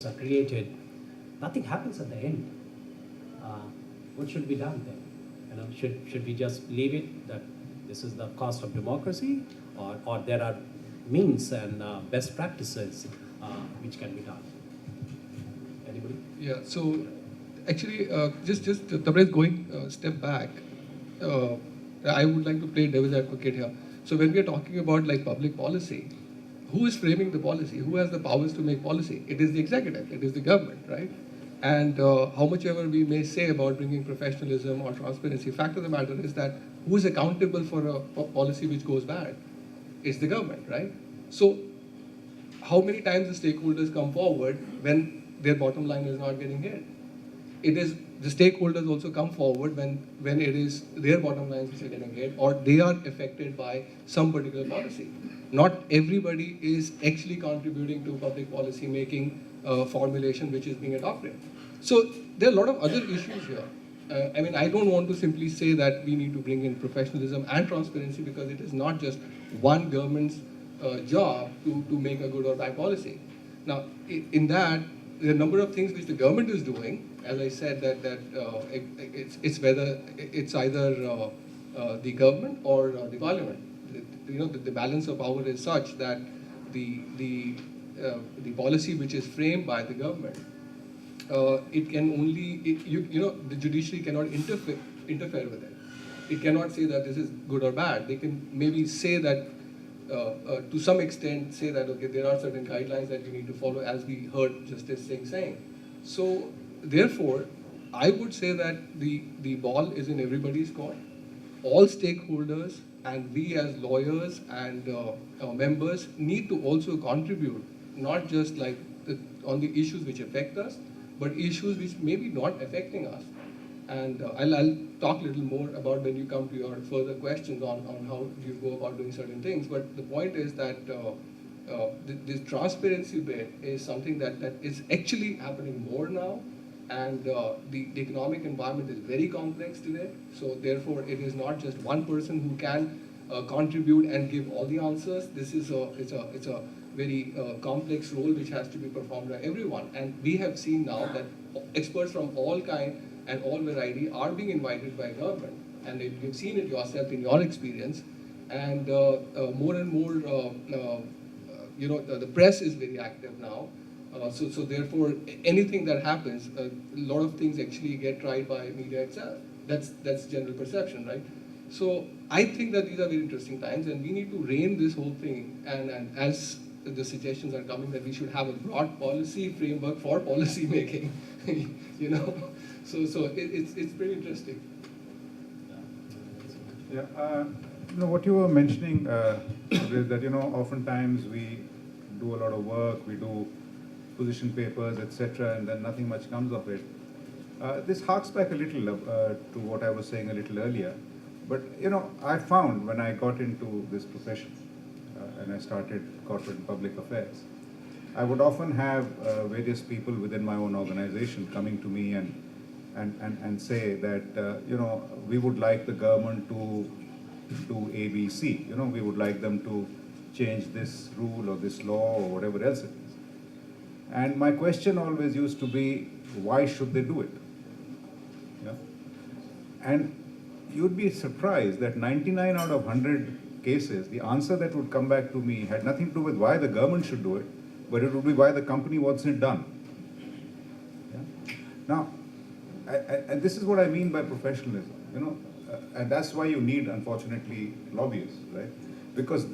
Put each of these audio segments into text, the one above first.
are created, nothing happens at the end. Uh, what should be done then? Should we just leave it that this is the cost of democracy, or there are means and best practices which can be done? Anybody? Yeah, so actually, just Tabrez, going step back, uh, I would like to play devil's advocate here. So when we are talking about like public policy, who is framing the policy? Who has the powers to make policy? It is the executive, it is the government, right? And how much ever we may say about bringing professionalism or transparency, fact of the matter is that who is accountable for a policy which goes bad? It's the government, right? So how many times the stakeholders come forward when their bottom line is not getting hit? It is the stakeholders also come forward when it is their bottom lines which are getting hit or they are affected by some particular policy. Not everybody is actually contributing to public policy making formulation which is being adopted. So there are a lot of other issues here. I don't want to simply say that we need to bring in professionalism and transparency because it is not just one government's job to make a good or bad policy. Now, in that, there are a number of things which the government is doing. As I said, it's whether it's either the government or the parliament. The balance of power is such that the policy which is framed by the government, it can only the judiciary cannot interfere with it. It cannot say that this is good or bad. They can maybe say that to some extent say that okay, there are certain guidelines that you need to follow, as we heard Justice Singh saying. So therefore, I would say that the ball is in everybody's court. All stakeholders and we as lawyers and members need to also contribute, not just like on the issues which affect us, but issues which may be not affecting us. And I'll talk a little more about when you come to your further questions on how you go about doing certain things. But the point is that this transparency bit is something that is actually happening more now. And the economic environment is very complex today. So therefore, it is not just one person who can contribute and give all the answers. This is it's a very complex role which has to be performed by everyone. And we have seen now that experts from all kind and all variety are being invited by government. And you've seen it yourself in your experience. And more and more, the press is very active now. So therefore, anything that happens, a lot of things actually get tried by media itself. That's general perception, right? So I think that these are very interesting times, and we need to rein this whole thing. And as the suggestions are coming that we should have a broad policy framework for policy making, So it's pretty interesting. Yeah, what you were mentioning is that oftentimes we do a lot of work, we do position papers, etc., and then nothing much comes of it. This harks back a little to what I was saying a little earlier. But I found when I got into this profession and I started corporate and public affairs, I would often have various people within my own organization coming to me and say that we would like the government to do A, B, C. We would like them to change this rule or this law or whatever else it is. And my question always used to be, why should they do it? And you'd be surprised that 99 out of 100 cases, the answer that would come back to me had nothing to do with why the government should do it, but it would be why the company wants it done. Now, and this is what I mean by professionalism, and that's why you need, unfortunately, lobbyists, right? Because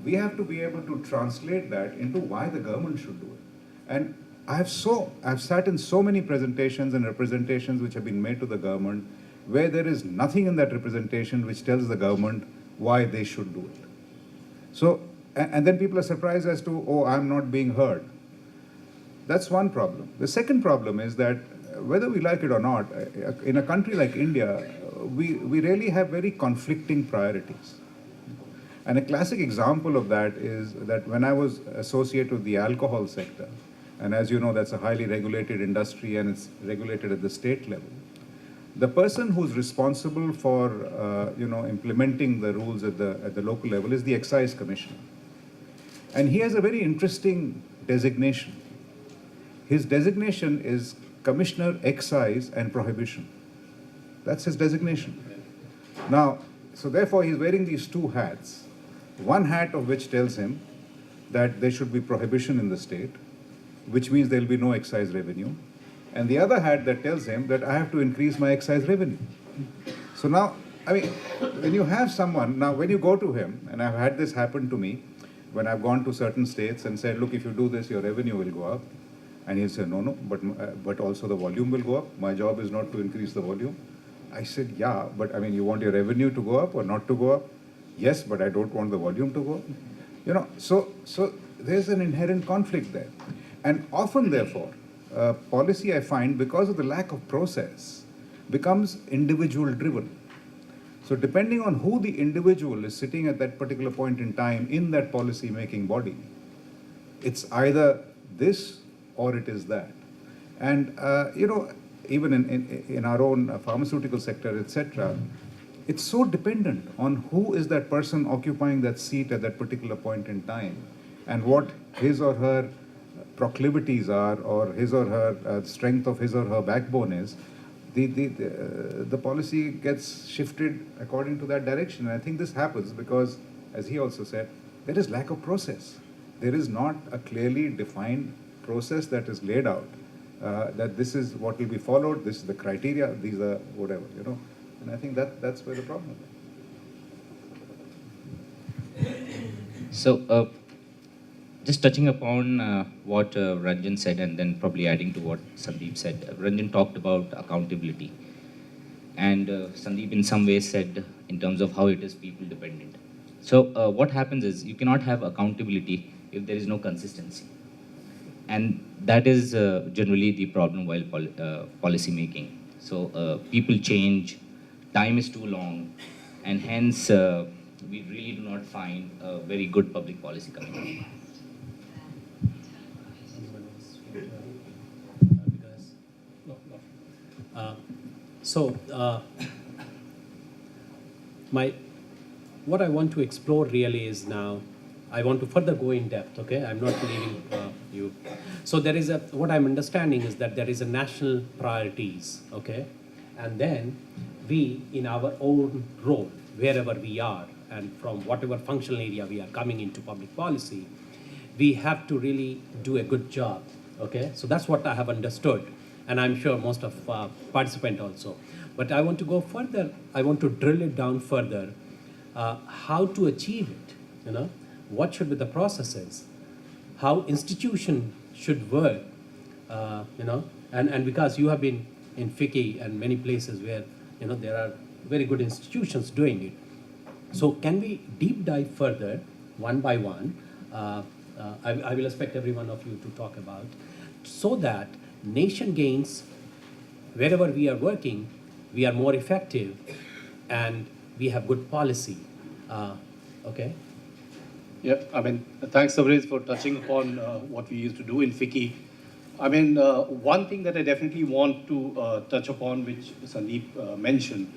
we have to be able to translate that into why the government should do it. And I've sat in so many presentations and representations which have been made to the government where there is nothing in that representation which tells the government why they should do it. So, and then people are surprised as to, oh, I'm not being heard. That's one problem. The second problem is that whether we like it or not, in a country like India, we really have very conflicting priorities. And a classic example of that is that when I was associated with the alcohol sector, and as you know, that's a highly regulated industry and it's regulated at the state level. The person who's responsible for implementing the rules at the local level is the excise commissioner. And he has a very interesting designation. his designation is Commissioner Excise and Prohibition. That's his designation. Now, so therefore he's wearing these two hats. One hat of which tells him that there should be prohibition in the state, which means there will be no excise revenue. And the other hat that tells him that I have to increase my excise revenue. So now, I mean, when you have someone, now when you go to him, and I've had this happen to me, when I've gone to certain states and said, look, if you do this, your revenue will go up. And he'll say, no, but also the volume will go up. My job is not to increase the volume. I said, yeah, but I mean, you want your revenue to go up or not to go up? Yes, but I don't want the volume to go up. You know, so there's an inherent conflict there. And often, therefore, policy, I find, because of the lack of process, becomes individual driven. So depending on who the individual is sitting at that particular point in time in that policy making body, it's either this or it is that. And, you know, even in our own pharmaceutical sector, etc., it's so dependent on who is that person occupying that seat at that particular point in time and what his or her proclivities are, or his or her strength of his or her backbone is. The policy gets shifted according to that direction. And I think this happens because, as he also said, there is lack of process. There is not a clearly defined process that is laid out, that this is what will be followed, this is the criteria, these are whatever, you know. And I think that's where the problem is. So, just touching upon what Ranjan said, and then probably adding to what Sandeep said. Ranjan talked about accountability. And Sandeep in some ways said in terms of how it is people dependent. So what happens is you cannot have accountability if there is no consistency. And that is generally the problem while policy making. So people change, time is too long, and hence we really do not find a very good public policy coming out. What I want to explore really is now, I want to further go in depth, okay? I'm not leaving you. So there is what I'm understanding is that there is a national priorities, okay? And then we, in our own role, wherever we are, and from whatever functional area we are coming into public policy, we have to really do a good job, okay? So that's what I have understood, and I'm sure most of participants also. But I want to go further, I want to drill it down further, how to achieve it, you know? What should be the processes? How institution should work, you know? And because you have been in FICCI and many places where, you know, there are very good institutions doing it. So can we deep dive further, one by one? I will expect every one of you to talk about, so that nation gains, wherever we are working, we are more effective and we have good policy. Okay? Yeah, I mean, thanks, Tabriz, for touching upon what we used to do in FICCI. I mean, one thing that I definitely want to touch upon, which Sandeep mentioned,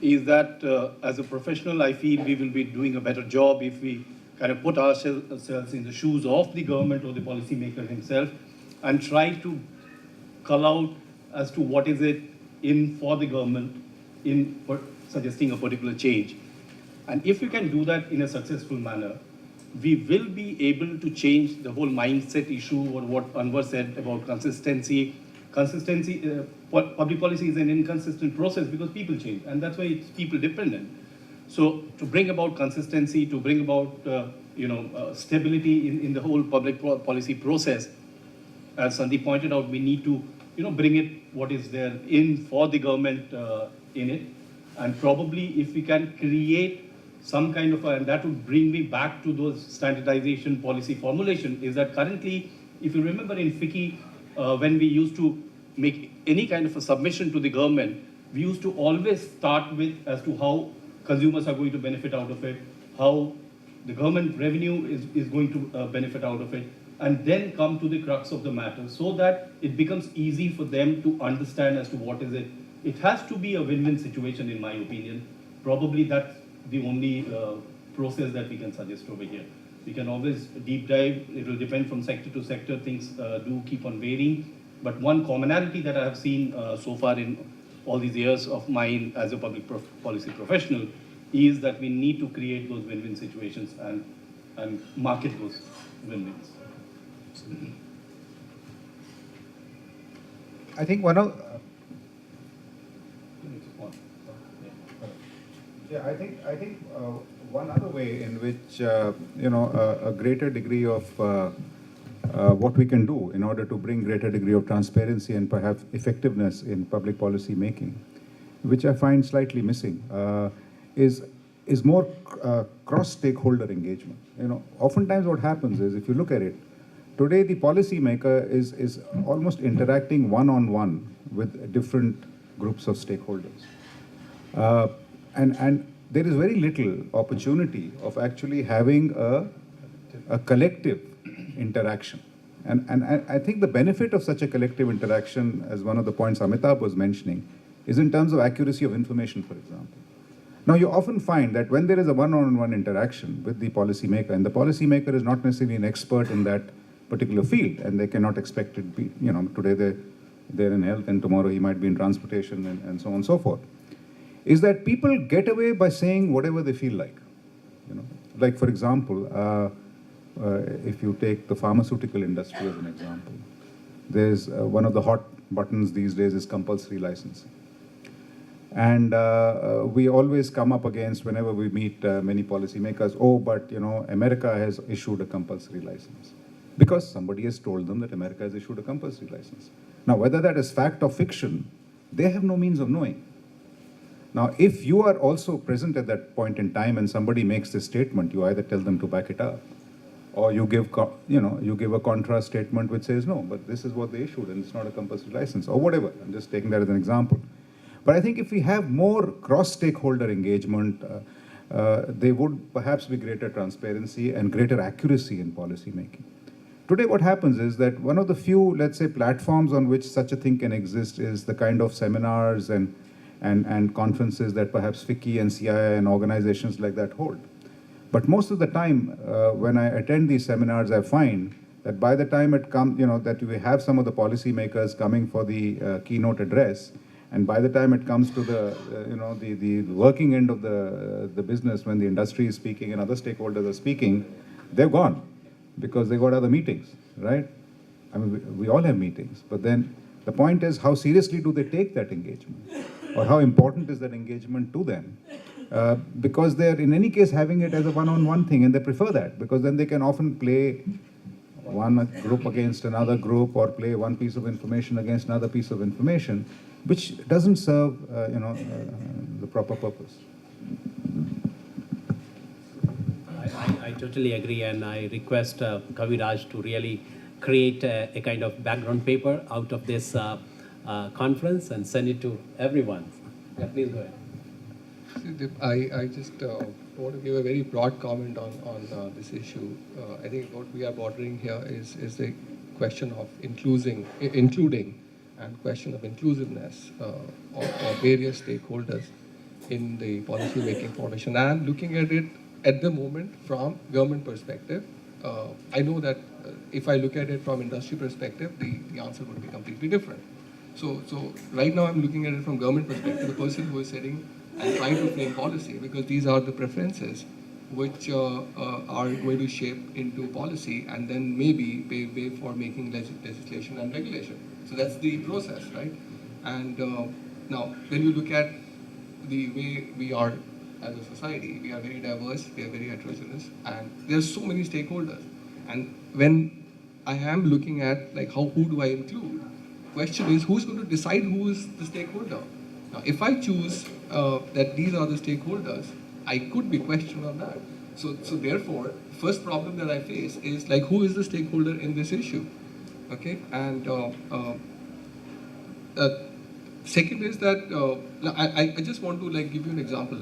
is that as a professional, I feel we will be doing a better job if we kind of put ourselves in the shoes of the government or the policymaker himself and try to cull out as to what is it in for the government in suggesting a particular change. And if we can do that in a successful manner, we will be able to change the whole mindset issue, or what Anwar said about consistency. Public policy is an inconsistent process because people change, and that's why it's people dependent. So to bring about consistency, to bring about stability in the whole public policy process, as Sandeep pointed out, we need to bring it what is there in for the government in it, and probably if we can create some kind of and that would bring me back to those standardization policy formulation, is that currently, if you remember in FICCI, when we used to make any kind of a submission to the government, we used to always start with as to how consumers are going to benefit out of it, how the government revenue is going to benefit out of it, and then come to the crux of the matter so that it becomes easy for them to understand as to what is it. It has to be a win-win situation, in my opinion. Probably that's the only process that we can suggest over here. We can always deep dive. It will depend from sector to sector. Things do keep on varying. But one commonality that I have seen so far in all these years of mine as a public policy professional is that we need to create those win-win situations and market those win-wins. I think one of I think one other way in which a greater degree of what we can do in order to bring greater degree of transparency and perhaps effectiveness in public policy making, which I find slightly missing, is more cross-stakeholder engagement. Oftentimes what happens is, if you look at it, today the policymaker is almost interacting one-on-one with different groups of stakeholders. And there is very little opportunity of actually having a collective interaction. And I think the benefit of such a collective interaction, as one of the points Amitabh was mentioning, is in terms of accuracy of information, for example. Now, you often find that when there is a one-on-one interaction with the policymaker, and the policymaker is not necessarily an expert in that particular field, and they cannot expect it to be, today they're in health, and tomorrow he might be in transportation, and so on and so forth, is that people get away by saying whatever they feel like. Like, for example, if you take the pharmaceutical industry as an example, there's one of the hot buttons these days is compulsory licensing. And we always come up against, whenever we meet many policymakers, oh, but America has issued a compulsory license. Because somebody has told them that America has issued a compulsory license. Now, whether that is fact or fiction, they have no means of knowing. Now, if you are also present at that point in time and somebody makes this statement, you either tell them to back it up, or you give a contrast statement which says, no, but this is what they issued and it's not a compulsory license, or whatever. I'm just taking that as an example. But I think if we have more cross-stakeholder engagement, there would perhaps be greater transparency and greater accuracy in policy making. Today what happens is that one of the few, let's say, platforms on which such a thing can exist is the kind of seminars and conferences that perhaps FICCI and CII and organizations like that hold. But most of the time, when I attend these seminars, I find that by the time it comes, that we have some of the policymakers coming for the keynote address, and by the time it comes to the working end of the business, when the industry is speaking and other stakeholders are speaking, they're gone because they got other meetings, right? I mean, we all have meetings, but then the point is, how seriously do they take that engagement? Or how important is that engagement to them? Because they're in any case having it as a one-on-one thing, and they prefer that, because then they can often play one group against another group, or play one piece of information against another piece of information, which doesn't serve the proper purpose. I totally agree, and I request Kaviraj to really create a kind of background paper out of this conference and send it to everyone. Yeah, please go ahead. I just want to give a very broad comment on this issue. I think what we are bordering here is the question of including and question of inclusiveness of various stakeholders in the policy making formation. And looking at it at the moment from government perspective, I know that if I look at it from industry perspective, the answer would be completely different. So right now I'm looking at it from government perspective, the person who is sitting and trying to frame policy, because these are the preferences which are going to shape into policy and then maybe pave way for making legislation and regulation. So that's the process, right? And now when you look at the way we are as a society, we are very diverse, we are very heterogeneous, and there are so many stakeholders. And when I am looking at who do I include, question is, who's going to decide who is the stakeholder? Now, if I choose that these are the stakeholders, I could be questioned on that. So therefore, first problem that I face is who is the stakeholder in this issue? Okay, and second is that I just want to give you an example.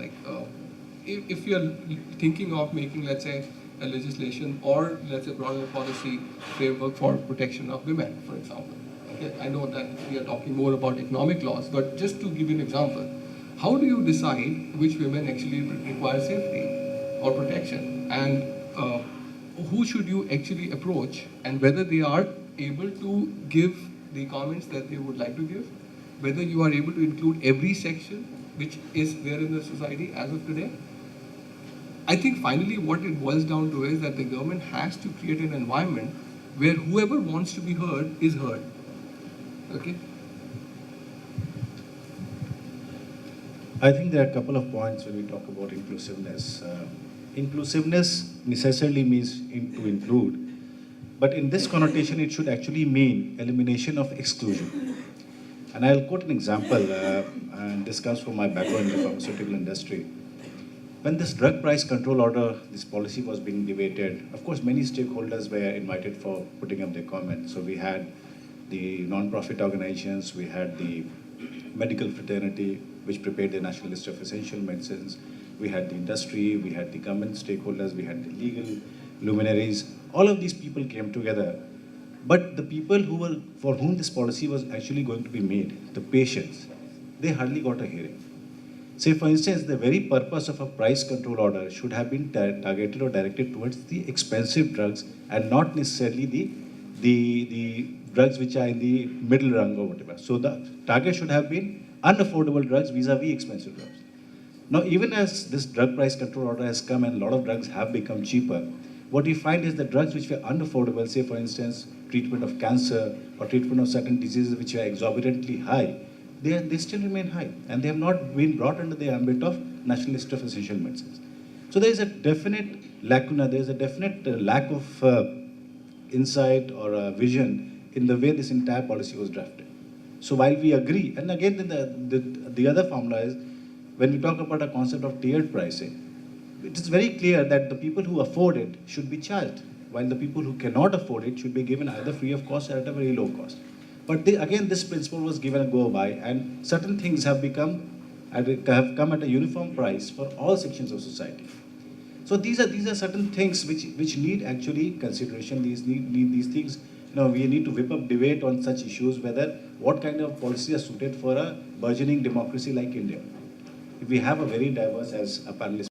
If you are thinking of making, let's say, a legislation or let's say broader policy framework for protection of women, for example. Okay, I know that we are talking more about economic laws, but just to give you an example, how do you decide which women actually require safety or protection? And who should you actually approach, and whether they are able to give the comments that they would like to give, whether you are able to include every section which is there in the society as of today. I think finally what it boils down to is that the government has to create an environment where whoever wants to be heard is heard. Okay? I think there are a couple of points when we talk about inclusiveness. Inclusiveness necessarily means to include, but in this connotation, it should actually mean elimination of exclusion. And I'll quote an example, and this comes from my background in the pharmaceutical industry. When this drug price control order, this policy was being debated, of course, many stakeholders were invited for putting up their comments. So we had the non-profit organizations, we had the medical fraternity, which prepared the national list of essential medicines. We had the industry, we had the government stakeholders, we had the legal luminaries. All of these people came together. But the people for whom this policy was actually going to be made, the patients, they hardly got a hearing. Say, for instance, the very purpose of a price control order should have been targeted or directed towards the expensive drugs and not necessarily the drugs which are in the middle rung or whatever. So the target should have been unaffordable drugs vis-a-vis expensive drugs. Now, even as this drug price control order has come and a lot of drugs have become cheaper, what we find is that drugs which were unaffordable, say for instance, treatment of cancer or treatment of certain diseases which are exorbitantly high, they still remain high and they have not been brought under the ambit of National List of Essential Medicines. So there is a definite lacuna, there is a definite lack of insight or vision in the way this entire policy was drafted. So while we agree, and again the other formula is, when we talk about a concept of tiered pricing, it is very clear that the people who afford it should be charged, while the people who cannot afford it should be given either free of cost or at a very low cost. But again, this principle was given a go by, and certain things have come at a uniform price for all sections of society. So these are certain things which need actually consideration. These things. We need to whip up debate on such issues, whether what kind of policies are suited for a burgeoning democracy like India. If we have a very diverse, as a panelist